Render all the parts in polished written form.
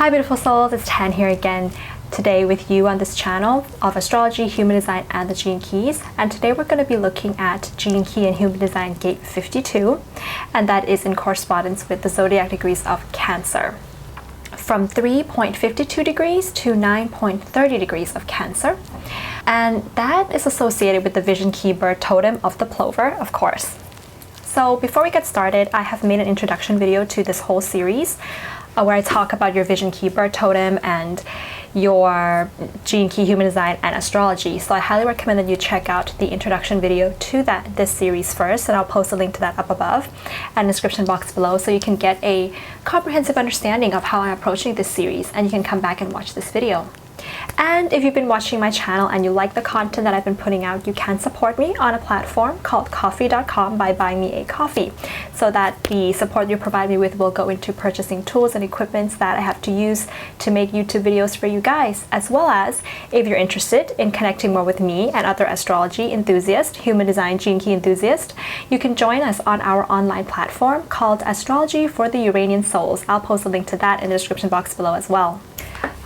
Hi beautiful souls, it's Tan here again today with you on this channel of astrology, human design, and the gene keys. And today we're going to be looking at gene key and human design gate 52, and that is in correspondence with the zodiac degrees of Cancer, from 3.52 degrees to 9.30 degrees of Cancer. And that is associated with the vision key bird totem of the Plover, of course. So before we get started, I have made an introduction video to this whole series where I talk about your vision key bird totem and your gene key, human design, and astrology. So I highly recommend that you check out the introduction video to this series first, and I'll post a link to that up above and description box below so you can get a comprehensive understanding of how I'm approaching this series, and you can come back and watch this video. And if you've been watching my channel and you like the content that I've been putting out, you can support me on a platform called coffee.com by buying me a coffee, so that the support you provide me with will go into purchasing tools and equipments that I have to use to make YouTube videos for you guys, as well as if you're interested in connecting more with me and other astrology enthusiasts, human design, gene key enthusiasts, you can join us on our online platform called Astrology for the Uranian Souls. I'll post a link to that in the description box below as well.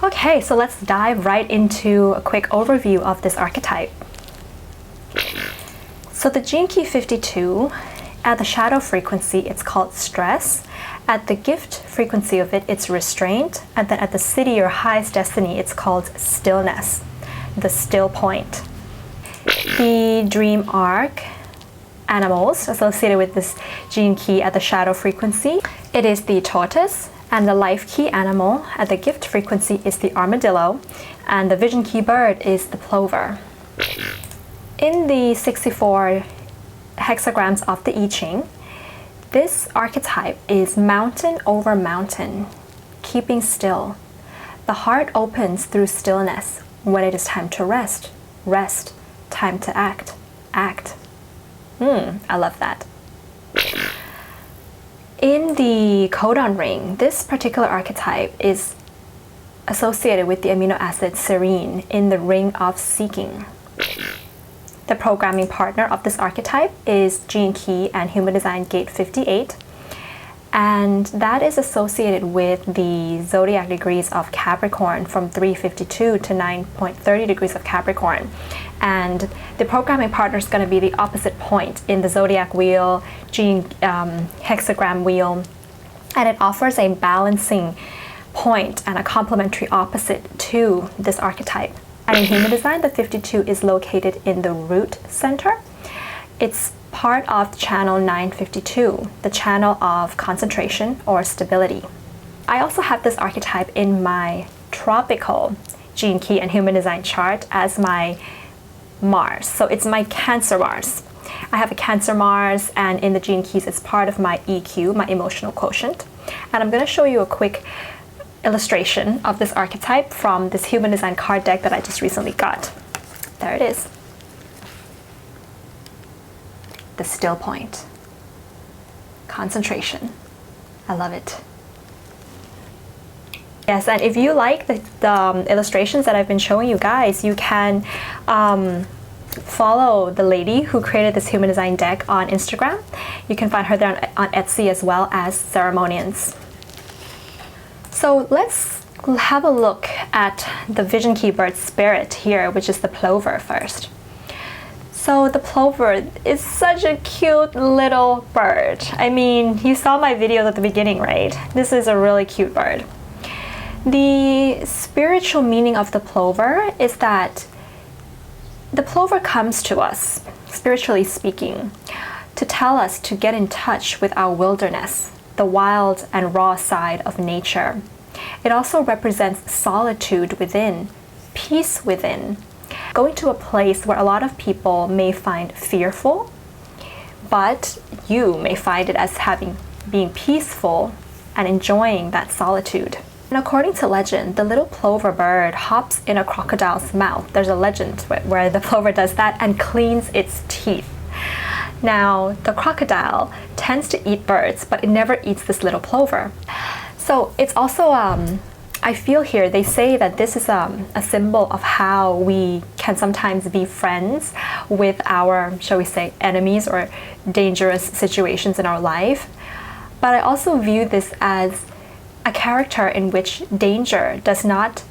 Okay, so let's dive right into a quick overview of this archetype. So the gene key 52, at the shadow frequency, it's called stress. At the gift frequency of it, it's restraint. And then at the city or highest destiny, it's called stillness, the still point. The dream arc animals associated with this gene key at the shadow frequency, it is the tortoise. And the life key animal at the gift frequency is the armadillo, and the vision key bird is the plover. In the 64 hexagrams of the I-Ching, this archetype is mountain over mountain, keeping still. The heart opens through stillness when it is time to rest. Rest, time to act. Act. I love that. In the codon ring, this particular archetype is associated with the amino acid serine in the ring of seeking. The programming partner of this archetype is gene key and human design gate 58, and that is associated with the zodiac degrees of Capricorn, from 352 to 9.30 degrees of Capricorn. And the programming partner is going to be the opposite point in the zodiac wheel, gene hexagram wheel, and it offers a balancing point and a complementary opposite to this archetype. And in human design, the 52 is located in the root center. It's part of channel 952, the channel of concentration or stability. I also have this archetype in my tropical gene key and human design chart as my Mars. So it's my Cancer Mars. I have a Cancer Mars, and in the gene keys it's part of my EQ, my emotional quotient. And I'm going to show you a quick illustration of this archetype from this human design card deck that I just recently got. There it is. The still point. Concentration. I love it. Yes, and if you like the illustrations that I've been showing you guys, you can follow the lady who created this human design deck on Instagram. You can find her there on Etsy, as well as Ceremonians. So let's have a look at the vision key bird spirit here, which is the plover first. So the plover is such a cute little bird. I mean, you saw my video at the beginning, right? This is a really cute bird. The spiritual meaning of the plover is that the plover comes to us, spiritually speaking, to tell us to get in touch with our wilderness, the wild and raw side of nature. It also represents solitude within, peace within, going to a place where a lot of people may find fearful, but you may find it as being peaceful and enjoying that solitude. And according to legend, the little plover bird hops in a crocodile's mouth. There's a legend where the plover does that and cleans its teeth. Now, the crocodile tends to eat birds, but it never eats this little plover. So it's also, I feel here, they say that this is a symbol of how we can sometimes be friends with our, shall we say, enemies or dangerous situations in our life. But I also view this as a character in which danger does not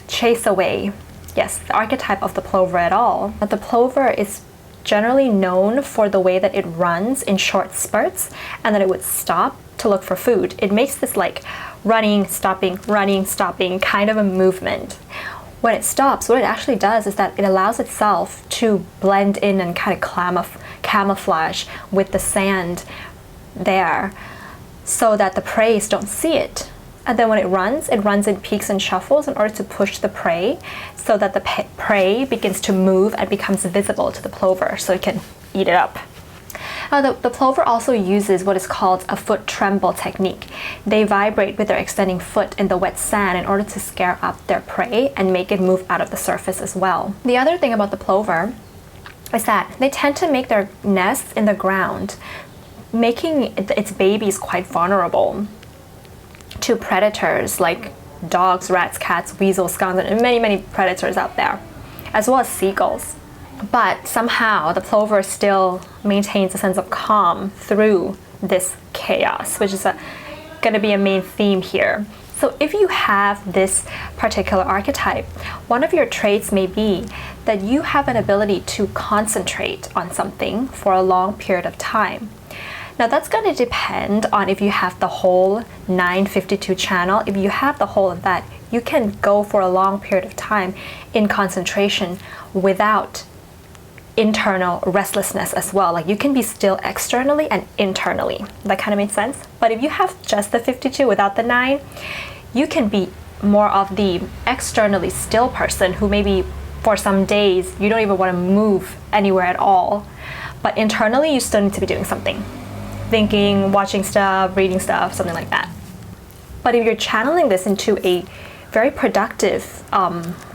chase away, yes, the archetype of the plover at all. But the plover is generally known for the way that it runs in short spurts and that it would stop to look for food. It makes this like running, stopping kind of a movement. When it stops, what it actually does is that it allows itself to blend in and kind of camouflage with the sand there so that the prey don't see it. And then when it runs in peaks and shuffles in order to push the prey so that the prey begins to move and becomes visible to the plover so it can eat it up. The plover also uses what is called a foot tremble technique. They vibrate with their extending foot in the wet sand in order to scare up their prey and make it move out of the surface as well. The other thing about the plover is that they tend to make their nests in the ground, making its babies quite vulnerable to predators like dogs, rats, cats, weasels, skunks, and many predators out there, as well as seagulls. But somehow the plover still maintains a sense of calm through this chaos, which is going to be a main theme here. So if you have this particular archetype, one of your traits may be that you have an ability to concentrate on something for a long period of time. Now that's going to depend on if you have the whole 952 channel. If you have the whole of that, you can go for a long period of time in concentration without internal restlessness as well. Like you can be still externally and internally. That kind of makes sense. But if you have just the 52 without the 9, you can be more of the externally still person who maybe for some days you don't even want to move anywhere at all. But internally you still need to be doing something. Thinking, watching stuff, reading stuff, something like that. But if you're channeling this into a very productive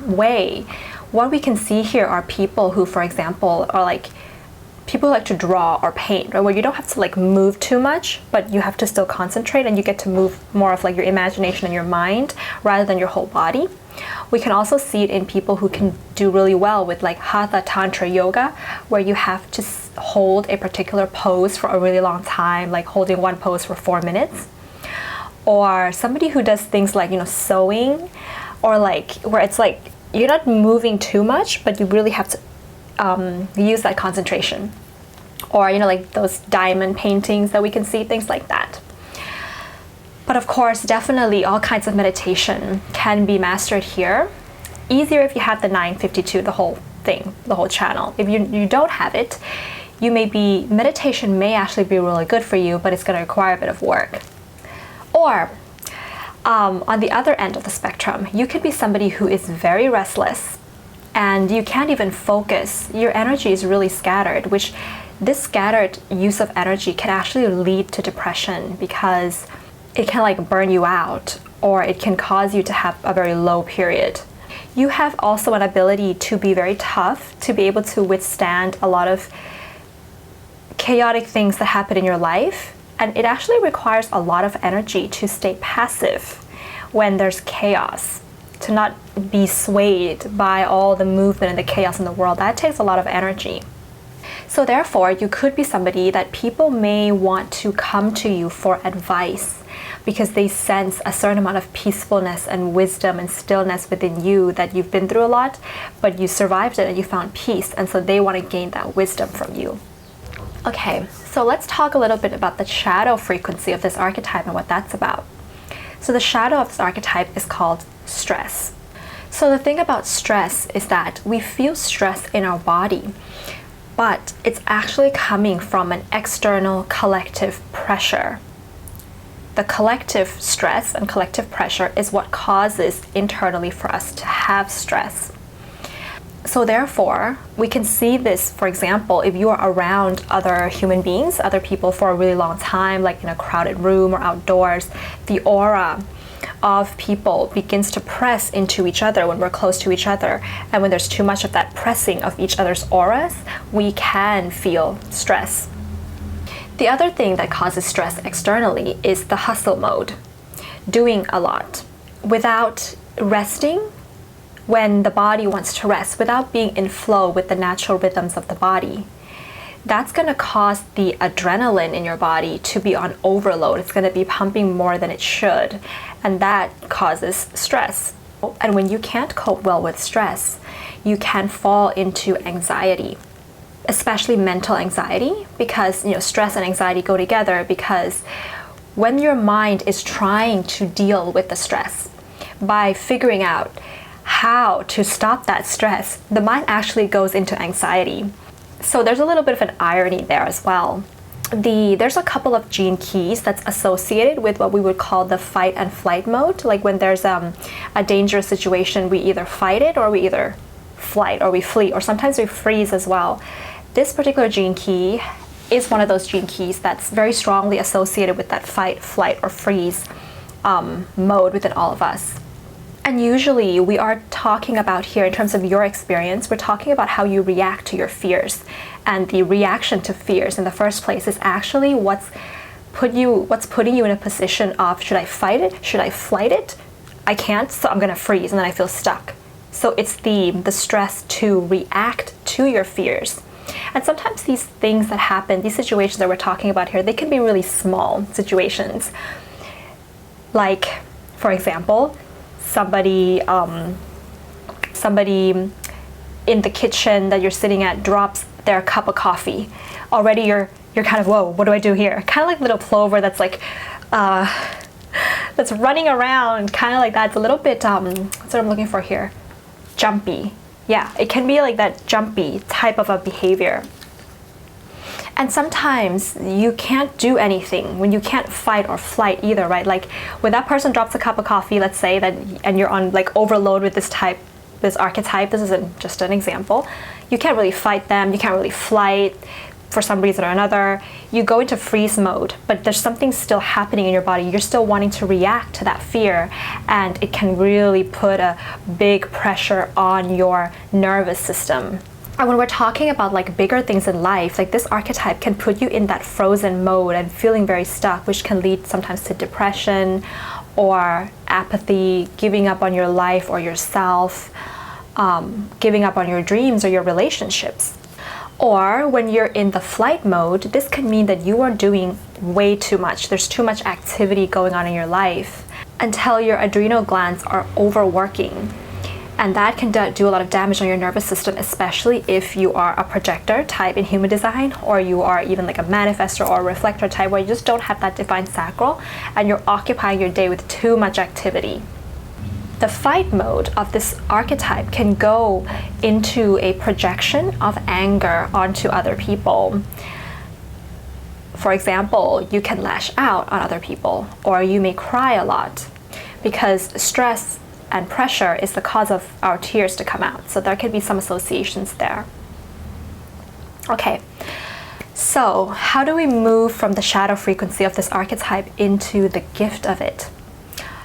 way, what we can see here are people who, for example, are like people who like to draw or paint, right? Where you don't have to like move too much, but you have to still concentrate and you get to move more of like your imagination and your mind rather than your whole body. We can also see it in people who can do really well with like Hatha Tantra yoga, where you have to hold a particular pose for a really long time, like holding one pose for 4 minutes. Or somebody who does things like, sewing, or like where it's like you're not moving too much, but you really have to use that concentration. Or, like those diamond paintings that we can see, things like that. But of course, definitely all kinds of meditation can be mastered here. Easier if you have the 952, the whole thing, the whole channel. If you don't have it, meditation may actually be really good for you, but it's going to require a bit of work. Or on the other end of the spectrum, you could be somebody who is very restless and you can't even focus. Your energy is really scattered, which this scattered use of energy can actually lead to depression because it can like burn you out, or it can cause you to have a very low period. You have also an ability to be very tough, to be able to withstand a lot of chaotic things that happen in your life. And it actually requires a lot of energy to stay passive when there's chaos, to not be swayed by all the movement and the chaos in the world. That takes a lot of energy. So therefore, you could be somebody that people may want to come to you for advice because they sense a certain amount of peacefulness and wisdom and stillness within you, that you've been through a lot, but you survived it and you found peace. And so they want to gain that wisdom from you. Okay, so let's talk a little bit about the shadow frequency of this archetype and what that's about. So the shadow of this archetype is called stress. So the thing about stress is that we feel stress in our body, but it's actually coming from an external collective pressure. The collective stress and collective pressure is what causes internally for us to have stress. So therefore, we can see this, for example, if you are around other human beings, other people for a really long time, like in a crowded room or outdoors, the aura of people begins to press into each other when we're close to each other. And when there's too much of that pressing of each other's auras, we can feel stress. The other thing that causes stress externally is the hustle mode, doing a lot without resting when the body wants to rest, without being in flow with the natural rhythms of the body. that's going to cause the adrenaline in your body to be on overload. It's going to be pumping more than it should, and that causes stress. And when you can't cope well with stress, you can fall into anxiety, especially mental anxiety, because stress and anxiety go together, because when your mind is trying to deal with the stress by figuring out how to stop that stress, the mind actually goes into anxiety. So there's a little bit of an irony there as well. There's a couple of gene keys that's associated with what we would call the fight and flight mode. Like when there's a dangerous situation, we either fight it, or we either flight, or we flee, or sometimes we freeze as well. This particular gene key is one of those gene keys that's very strongly associated with that fight, flight, or freeze mode within all of us. And usually we are talking about here, in terms of your experience, we're talking about how you react to your fears. And the reaction to fears in the first place is actually what's putting you in a position of, should I fight it? Should I flight it? I can't, so I'm gonna freeze, and then I feel stuck. So it's the stress to react to your fears. And sometimes these things that happen, these situations that we're talking about here, they can be really small situations. Like, for example, somebody in the kitchen that you're sitting at drops their cup of coffee. Already you're kind of, whoa, what do I do here? Kind of like little Plover that's like that's running around, kind of like that. It's a little bit what's what I'm looking for here, jumpy. Yeah, it can be like that jumpy type of a behavior. And sometimes you can't do anything when you can't fight or flight either, right? Like when that person drops a cup of coffee, let's say that, and you're on like overload with this archetype, this is just an example. You can't really fight them, you can't really flight for some reason or another. You go into freeze mode, but there's something still happening in your body. You're still wanting to react to that fear, and it can really put a big pressure on your nervous system. And when we're talking about like bigger things in life, like this archetype can put you in that frozen mode and feeling very stuck, which can lead sometimes to depression or apathy, giving up on your life or yourself, giving up on your dreams or your relationships. Or when you're in the flight mode, this can mean that you are doing way too much. There's too much activity going on in your life until your adrenal glands are overworking. And that can do a lot of damage on your nervous system, especially if you are a projector type in human design, or you are even like a manifestor or a reflector type, where you just don't have that defined sacral and you're occupying your day with too much activity. The fight mode of this archetype can go into a projection of anger onto other people. For example, you can lash out on other people, or you may cry a lot, because stress and pressure is the cause of our tears to come out. So there could be some associations there. Okay, so how do we move from the shadow frequency of this archetype into the gift of it?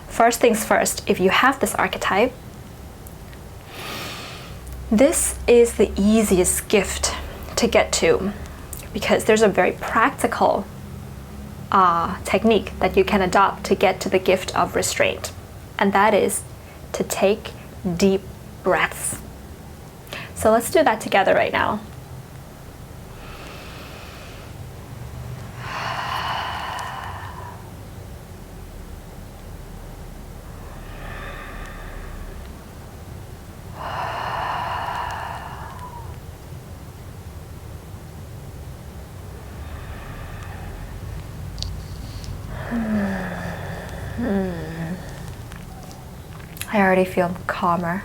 First things first, if you have this archetype, this is the easiest gift to get to, because there's a very practical technique that you can adopt to get to the gift of restraint, and that is to take deep breaths. So let's do that together right now. I already feel calmer.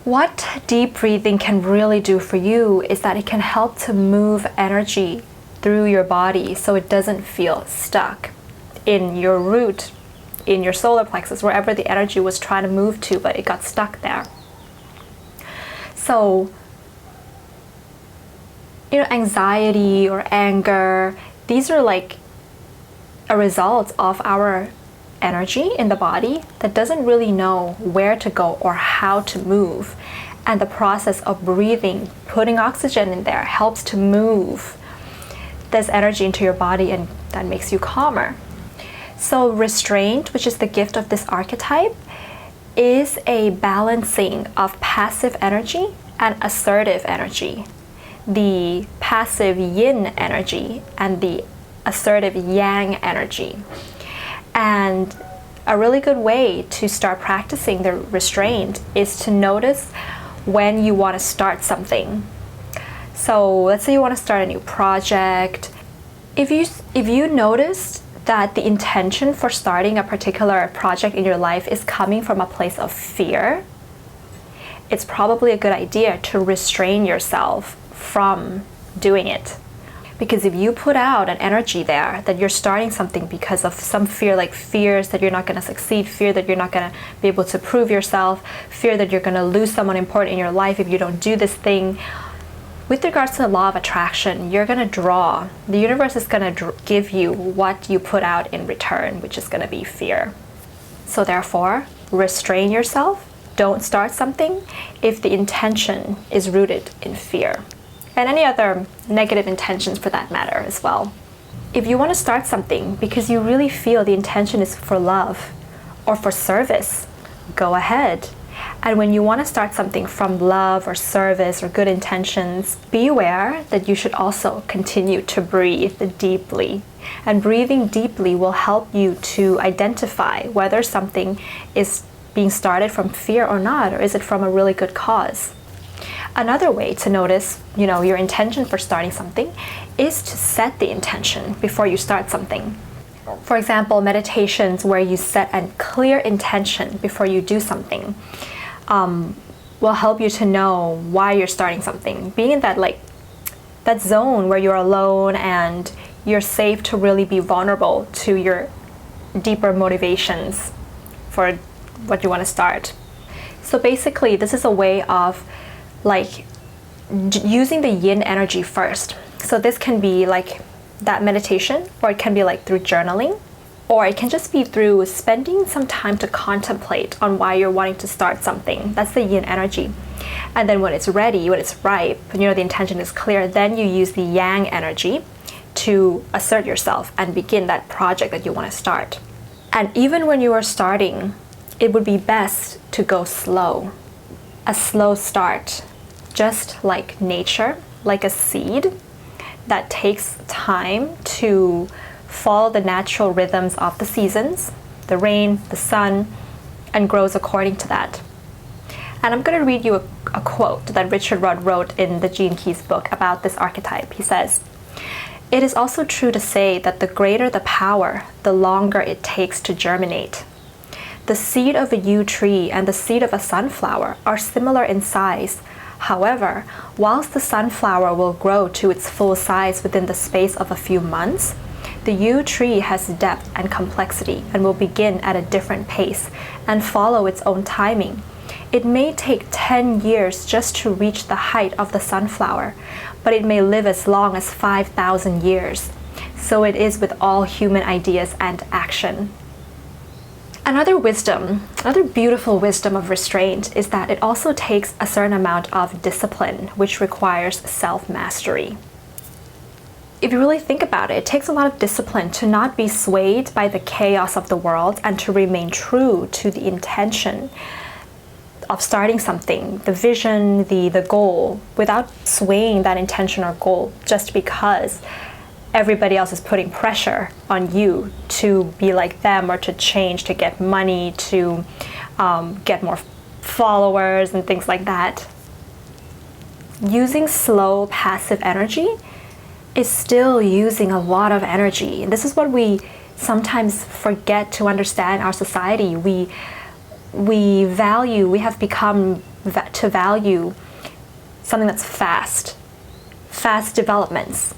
What deep breathing can really do for you is that it can help to move energy through your body so it doesn't feel stuck in your root, in your solar plexus, wherever the energy was trying to move to, but it got stuck there. So, anxiety or anger, these are like a result of our energy in the body that doesn't really know where to go or how to move. And the process of breathing, putting oxygen in there, helps to move this energy into your body, and that makes you calmer. So restraint, which is the gift of this archetype, is a balancing of passive energy and assertive energy, the passive yin energy and the assertive yang energy. And a really good way to start practicing the restraint is to notice when you want to start something. So let's say you want to start a new project. If you notice that the intention for starting a particular project in your life is coming from a place of fear, it's probably a good idea to restrain yourself from doing it. Because if you put out an energy there that you're starting something because of some fear, like fears that you're not going to succeed, fear that you're not going to be able to prove yourself, fear that you're going to lose someone important in your life if you don't do this thing. With regards to the law of attraction, you're going to draw. The universe is going to give you what you put out in return, which is going to be fear. So therefore, restrain yourself. Don't start something if the intention is rooted in fear. And any other negative intentions for that matter as well. If you want to start something because you really feel the intention is for love or for service, go ahead. And when you want to start something from love or service or good intentions, be aware that you should also continue to breathe deeply. And breathing deeply will help you to identify whether something is being started from fear or not, or is it from a really good cause. Another way to notice, your intention for starting something is to set the intention before you start something. For example, meditations where you set a clear intention before you do something will help you to know why you're starting something. Being in that zone where you're alone and you're safe to really be vulnerable to your deeper motivations for what you want to start. So basically, this is a way of using the yin energy first. So this can be like that meditation, or it can be through journaling, or it can just be through spending some time to contemplate on why you're wanting to start something. That's the yin energy. And then when it's ready, when it's ripe, the intention is clear, then you use the yang energy to assert yourself and begin that project that you want to start. And even when you are starting, it would be best to go slow. A slow start. Just like nature, like a seed that takes time to follow the natural rhythms of the seasons, the rain, the sun, and grows according to that. And I'm going to read you a quote that Richard Rudd wrote in the Gene Keys book about this archetype. He says, "It is also true to say that the greater the power, the longer it takes to germinate. The seed of a yew tree and the seed of a sunflower are similar in size. However, whilst the sunflower will grow to its full size within the space of a few months, the yew tree has depth and complexity and will begin at a different pace and follow its own timing. It may take 10 years just to reach the height of the sunflower, but it may live as long as 5,000 years. So it is with all human ideas and action." Another beautiful wisdom of restraint is that it also takes a certain amount of discipline, which requires self-mastery. If you really think about it, it takes a lot of discipline to not be swayed by the chaos of the world and to remain true to the intention of starting something, the vision, the goal, without swaying that intention or goal just because everybody else is putting pressure on you to be like them or to change, to get money, to get more followers and things like that. Using slow, passive energy is still using a lot of energy. And this is what we sometimes forget to understand in our society. We have become to value something that's fast developments,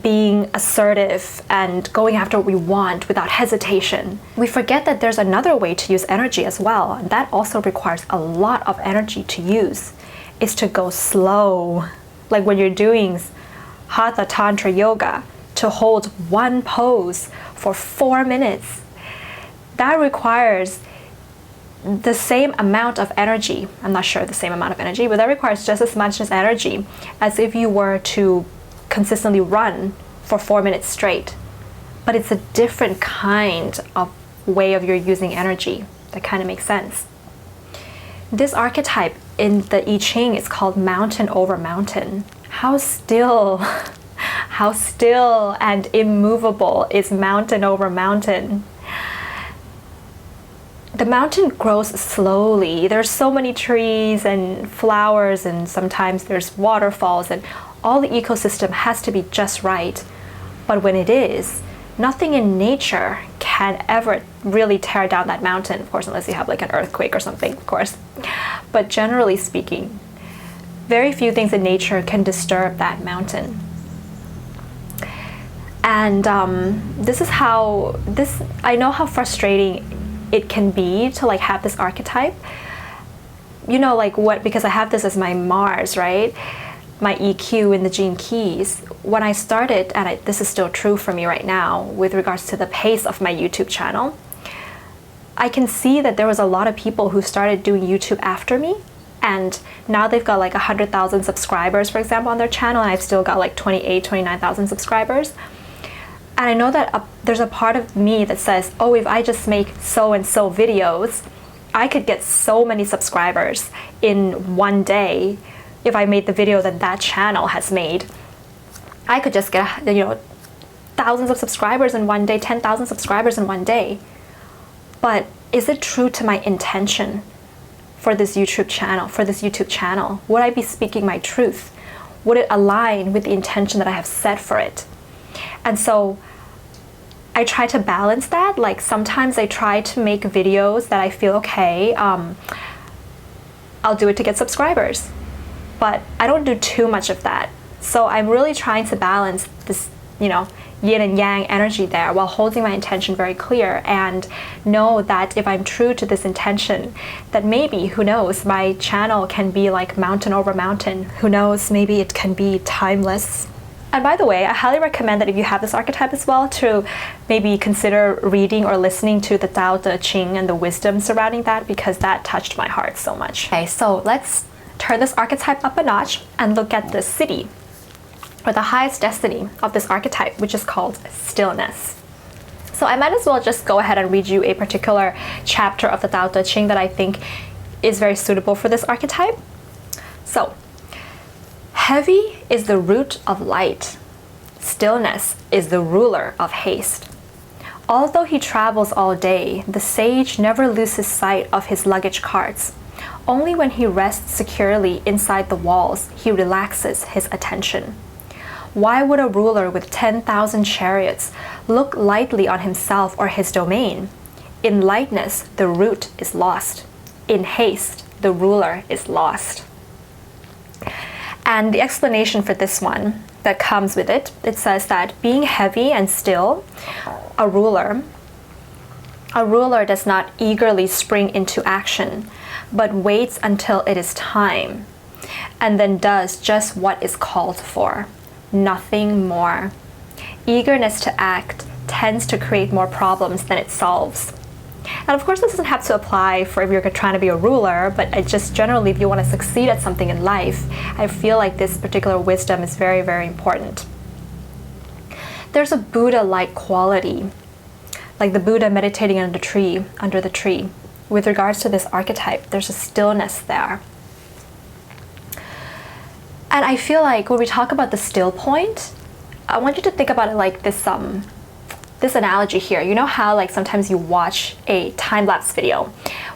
being assertive and going after what we want without hesitation. We forget that there's another way to use energy as well, and that also requires a lot of energy to use, is to go slow. Like when you're doing Hatha Tantra Yoga, to hold one pose for 4 minutes. That requires the same amount of energy. I'm not sure the same amount of energy, but that requires just as much as energy as if you were to consistently run for 4 minutes straight. But it's a different kind of way of your using energy. That kind of makes sense. This archetype in the I-Ching is called mountain over mountain. How still, how still and immovable is mountain over mountain. The mountain grows slowly. There's so many trees and flowers, and sometimes there's waterfalls, and all the ecosystem has to be just right. But when it is, nothing in nature can ever really tear down that mountain, of course, unless you have like an earthquake or something, of course. But generally speaking, very few things in nature can disturb that mountain. And I know how frustrating it can be to like have this archetype. You know, like what, because I have this as my Mars, right? My EQ in the gene keys. When I started, and this is still true for me right now with regards to the pace of my YouTube channel, I can see that there was a lot of people who started doing YouTube after me, and now they've got like 100,000 subscribers, for example, on their channel, and I've still got like 29,000 subscribers. And I know that there's a part of me that says, oh, if I just make so-and-so videos, I could get so many subscribers in one day. If I made the video that that channel has made, I could just get, you know, thousands of subscribers in one day, 10,000 subscribers in one day. But is it true to my intention for this YouTube channel? Would I be speaking my truth? Would it align with the intention that I have set for it? And so I try to balance that. Like sometimes I try to make videos that I feel, okay, I'll do it to get subscribers, but I don't do too much of that. So I'm really trying to balance this, you know, yin and yang energy there while holding my intention very clear, and know that if I'm true to this intention, that maybe, who knows, my channel can be like mountain over mountain. Who knows, maybe it can be timeless. And by the way, I highly recommend that if you have this archetype as well, to maybe consider reading or listening to the Tao Te Ching and the wisdom surrounding that, because that touched my heart so much. Okay, so let's turn this archetype up a notch and look at the city, or the highest destiny of this archetype, which is called stillness. So I might as well just go ahead and read you a particular chapter of the Tao Te Ching that I think is very suitable for this archetype. So, heavy is the root of light. Stillness is the ruler of haste. Although he travels all day, the sage never loses sight of his luggage carts. Only when he rests securely inside the walls, he relaxes his attention. Why would a ruler with 10,000 chariots look lightly on himself or his domain? In lightness, the root is lost. In haste, the ruler is lost. And the explanation for this one that comes with it, it says that being heavy and still, a ruler does not eagerly spring into action, but waits until it is time, and then does just what is called for, nothing more. Eagerness to act tends to create more problems than it solves. And of course, this doesn't have to apply for if you're trying to be a ruler, but it just generally, if you want to succeed at something in life, I feel like this particular wisdom is very, very important. There's a Buddha-like quality, like the Buddha meditating under the tree. With regards to this archetype, there's a stillness there. And I feel like when we talk about the still point, I want you to think about it like this analogy here. You know how like sometimes you watch a time-lapse video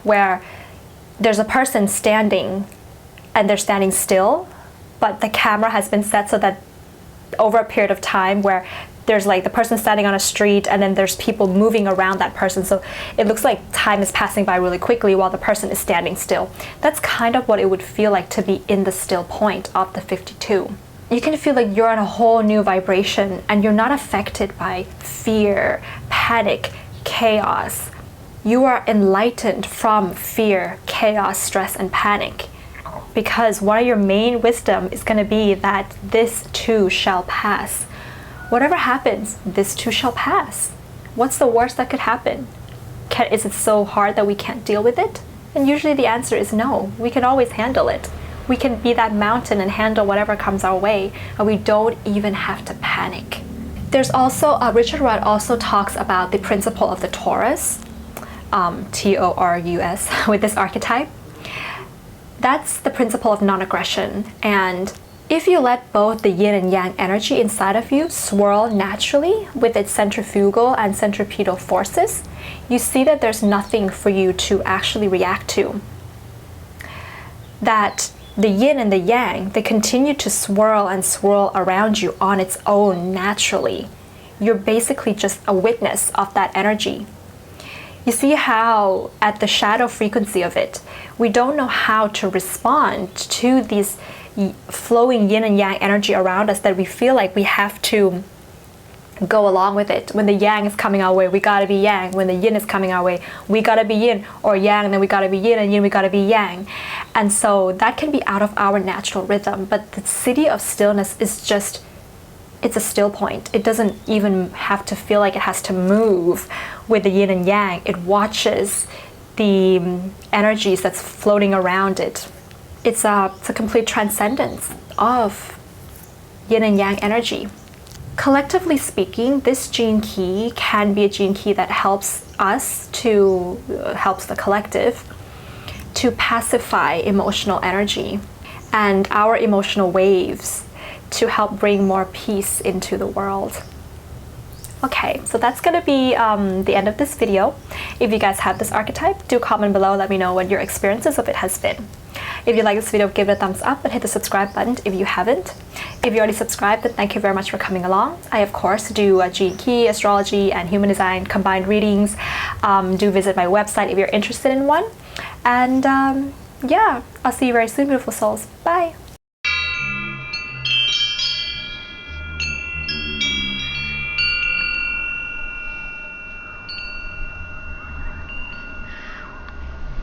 where there's a person standing and they're standing still, but the camera has been set so that over a period of time where there's like the person standing on a street and then there's people moving around that person, so it looks like time is passing by really quickly while the person is standing still. That's kind of what it would feel like to be in the still point of the 52. You can feel like you're on a whole new vibration and you're not affected by fear, panic, chaos. You are enlightened from fear, chaos, stress, and panic. Because one of your main wisdom is going to be that this too shall pass. Whatever happens, this too shall pass. What's the worst that could happen? Is it so hard that we can't deal with it? And usually the answer is no. We can always handle it. We can be that mountain and handle whatever comes our way, and we don't even have to panic. There's also, Richard Rudd also talks about the principle of the tortoise. TORUS with this archetype. That's the principle of non-aggression. And if you let both the yin and yang energy inside of you swirl naturally with its centrifugal and centripetal forces, you see that there's nothing for you to actually react to. That the yin and the yang, they continue to swirl and swirl around you on its own naturally. You're basically just a witness of that energy. You see how at the shadow frequency of it, we don't know how to respond to these flowing yin and yang energy around us, that we feel like we have to go along with it. When the yang is coming our way, we gotta be yang. When the yin is coming our way, we gotta be yin, or yang, and then we gotta be yin, and yin, we gotta be yang. And so that can be out of our natural rhythm. But the city of stillness is just, it's a still point. It doesn't even have to feel like it has to move with the yin and yang. It watches the energies that's floating around it. It's a complete transcendence of yin and yang energy. Collectively speaking, this gene key can be a gene key that helps us helps the collective to pacify emotional energy and our emotional waves, to help bring more peace into the world. Okay, so that's going to be the end of this video. If you guys have this archetype, do comment below, let me know what your experiences of it has been. If you like this video, give it a thumbs up and hit the subscribe button if you haven't. If you already subscribed, then thank you very much for coming along. I, of course, do gene key, astrology, and human design combined readings. Do visit my website if you're interested in one. And yeah, I'll see you very soon, beautiful souls. Bye.